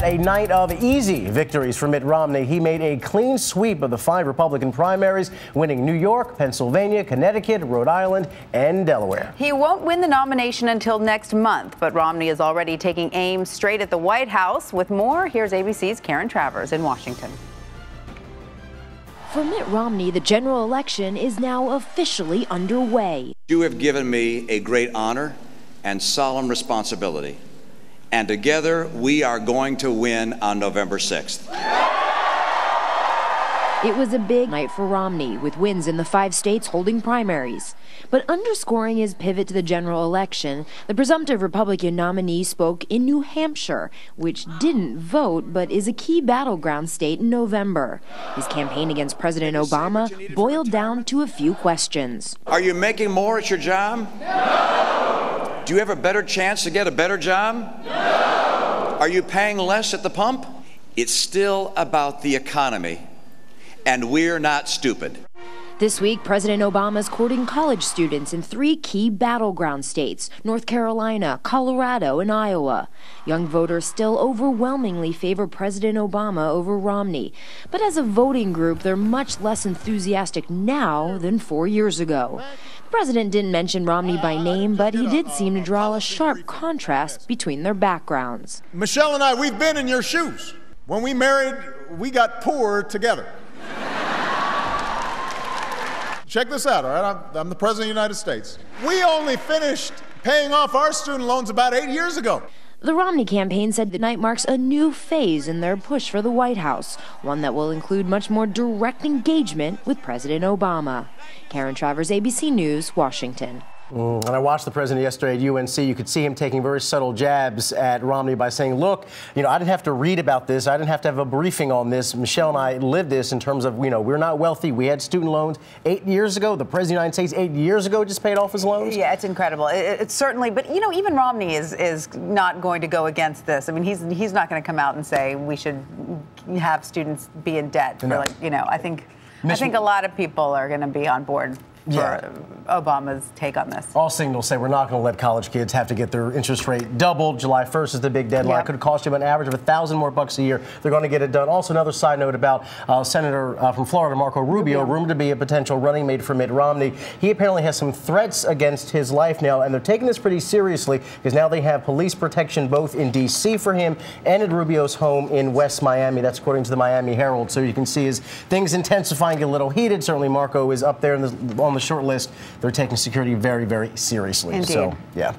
A night of easy victories for Mitt Romney. He made a clean sweep of the 5 Republican primaries, winning New York, Pennsylvania, Connecticut, Rhode Island, and Delaware. He won't win the nomination until next month, but Romney is already taking aim straight at the White House. With more, here's ABC's Karen Travers in Washington. For Mitt Romney, the general election is now officially underway. You have given me a great honor and solemn responsibility. And together, we are going to win on November 6th. It was a big night for Romney, with wins in the 5 states holding primaries. But underscoring his pivot to the general election, the presumptive Republican nominee spoke in New Hampshire, which didn't vote but is a key battleground state in November. His campaign against President Obama boiled down to a few questions. Are you making more at your job? No! Do you have a better chance to get a better job? No! Are you paying less at the pump? It's still about the economy, and we're not stupid. This week, President Obama is courting college students in 3 key battleground states, North Carolina, Colorado, and Iowa. Young voters still overwhelmingly favor President Obama over Romney. But as a voting group, they're much less enthusiastic now than 4 years ago. The president didn't mention Romney by name, but he did seem to draw a sharp contrast between their backgrounds. Michelle and I, we've been in your shoes. When we married, we got poor together. Check this out, all right? I'm the President of the United States. We only finished paying off our student loans about 8 years ago. The Romney campaign said the night marks a new phase in their push for the White House, one that will include much more direct engagement with President Obama. Karen Travers, ABC News, Washington. And I watched the president yesterday at UNC. You could see him taking very subtle jabs at Romney by saying, look, I didn't have to read about this. I didn't have to have a briefing on this. Michelle and I lived this in terms of, we're not wealthy. We had student loans 8 years ago. The president of the United States 8 years ago just paid off his loans. Yeah, it's incredible. It's certainly, but even Romney is not going to go against this. I mean, he's not going to come out and say we should have students be in debt. No. I think a lot of people are going to be on board for Obama's take on this. All signals say we're not going to let college kids have to get their interest rate doubled. July 1st is the big deadline. It could cost you an average of $1,000 more a year. They're going to get it done. Also, another side note about Senator from Florida, Marco Rubio, rumored to be a potential running mate for Mitt Romney. He apparently has some threats against his life now, and they're taking this pretty seriously because now they have police protection both in D.C. for him and at Rubio's home in West Miami. That's according to the Miami Herald. So you can see as things intensifying, get a little heated. Certainly Marco is up there on the short list. They're taking security very, very seriously. Indeed. So, yeah.